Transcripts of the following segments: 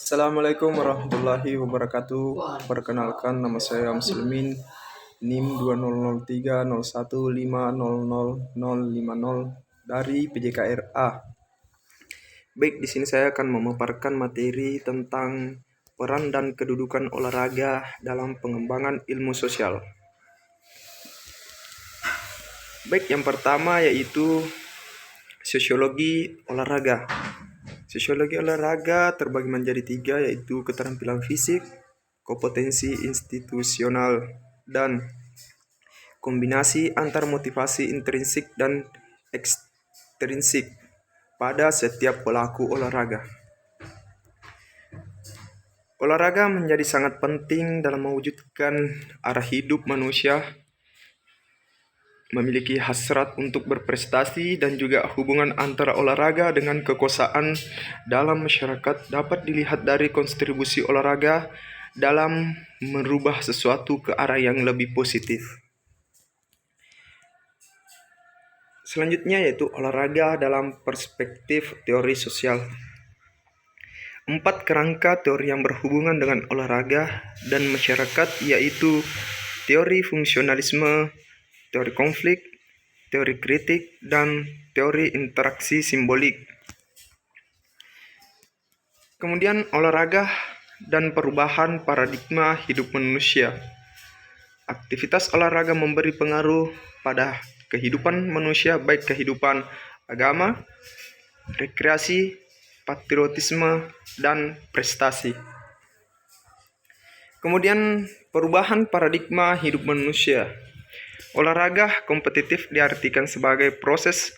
Assalamualaikum warahmatullahi wabarakatuh. Perkenalkan, nama saya Muslimin, NIM 200301500050 dari PJKRA. Baik, di sini saya akan memaparkan materi tentang peran dan kedudukan olahraga dalam pengembangan ilmu sosial. Baik, yang pertama yaitu sosiologi olahraga. Sosiologi olahraga terbagi menjadi tiga, yaitu keterampilan fisik, kompetensi institusional, dan kombinasi antar motivasi intrinsik dan ekstrinsik pada setiap pelaku olahraga. Olahraga menjadi sangat penting dalam mewujudkan arah hidup manusia, memiliki hasrat untuk berprestasi, dan juga hubungan antara olahraga dengan kekuasaan dalam masyarakat dapat dilihat dari kontribusi olahraga dalam merubah sesuatu ke arah yang lebih positif. Selanjutnya yaitu olahraga dalam perspektif teori sosial. 4 kerangka teori yang berhubungan dengan olahraga dan masyarakat yaitu teori fungsionalisme, teori konflik, teori kritik, dan teori interaksi simbolik. Kemudian olahraga dan perubahan paradigma hidup manusia. Aktivitas olahraga memberi pengaruh pada kehidupan manusia, baik kehidupan agama, rekreasi, patriotisme, dan prestasi. Kemudian perubahan paradigma hidup manusia. Olahraga kompetitif diartikan sebagai proses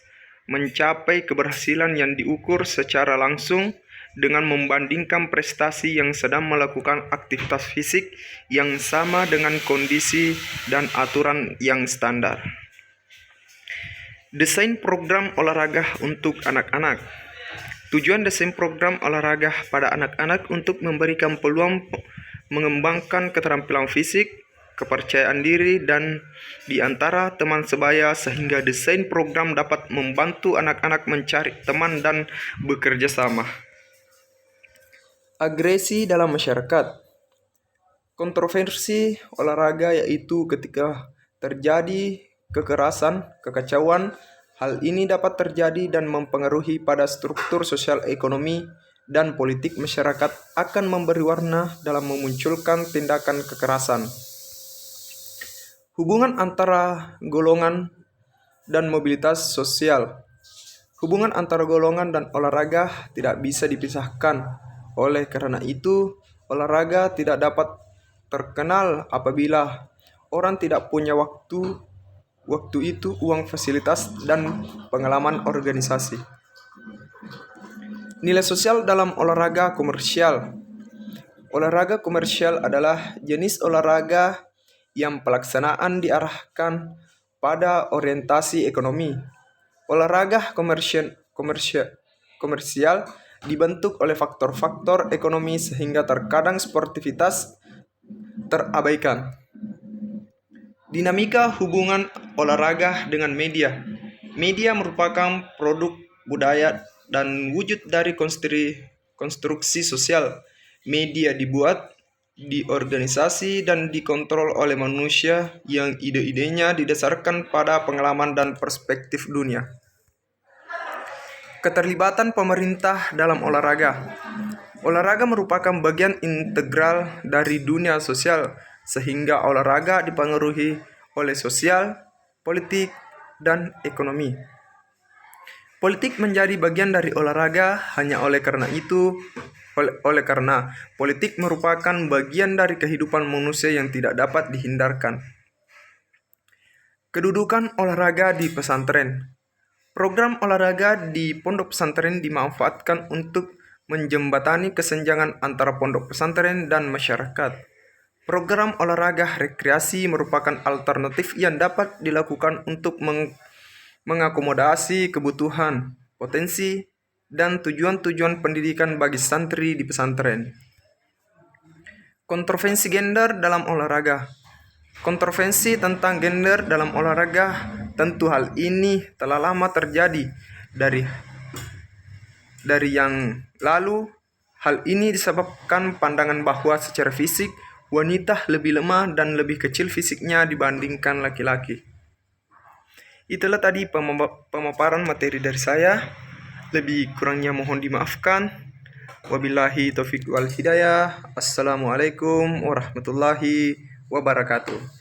mencapai keberhasilan yang diukur secara langsung dengan membandingkan prestasi yang sedang melakukan aktivitas fisik yang sama dengan kondisi dan aturan yang standar. Desain program olahraga untuk anak-anak. Tujuan desain program olahraga pada anak-anak untuk memberikan peluang mengembangkan keterampilan fisik, kepercayaan diri, dan di antara teman sebaya sehingga desain program dapat membantu anak-anak mencari teman dan bekerja sama. Agresi dalam masyarakat. Kontroversi olahraga yaitu ketika terjadi kekerasan, kekacauan. Hal ini dapat terjadi dan mempengaruhi pada struktur sosial, ekonomi, dan politik masyarakat, akan memberi warna dalam memunculkan tindakan kekerasan. Hubungan antara golongan dan mobilitas sosial. Hubungan antara golongan dan olahraga tidak bisa dipisahkan. Oleh karena itu, olahraga tidak dapat terkenal apabila orang tidak punya waktu itu, uang, fasilitas, dan pengalaman organisasi. Nilai sosial dalam olahraga komersial. Olahraga komersial adalah jenis olahraga yang pelaksanaan diarahkan pada orientasi ekonomi. Olahraga komersial dibentuk oleh faktor-faktor ekonomi sehingga terkadang sportivitas terabaikan. Dinamika hubungan olahraga dengan media. Media merupakan produk budaya dan wujud dari konstruksi sosial. Media dibuat, diorganisasi, dan dikontrol oleh manusia yang ide-idenya didasarkan pada pengalaman dan perspektif dunia. Keterlibatan pemerintah dalam olahraga. Olahraga merupakan bagian integral dari dunia sosial, sehingga olahraga dipengaruhi oleh sosial, politik, dan ekonomi. Politik menjadi bagian dari olahraga hanya oleh karena politik merupakan bagian dari kehidupan manusia yang tidak dapat dihindarkan. Kedudukan olahraga di pesantren. Program olahraga di pondok pesantren dimanfaatkan untuk menjembatani kesenjangan antara pondok pesantren dan masyarakat. Program olahraga rekreasi merupakan alternatif yang dapat dilakukan untuk mengakomodasi kebutuhan, potensi, dan tujuan-tujuan pendidikan bagi santri di pesantren. Kontroversi gender dalam olahraga. Kontroversi tentang gender dalam olahraga, tentu hal ini telah lama terjadi dari yang lalu Hal ini disebabkan pandangan bahwa secara fisik wanita lebih lemah dan lebih kecil fisiknya dibandingkan laki-laki. Itulah tadi pemaparan materi dari saya. Lebih kurangnya mohon dimaafkan. Wabillahi taufiq wal hidayah. Assalamualaikum warahmatullahi wabarakatuh.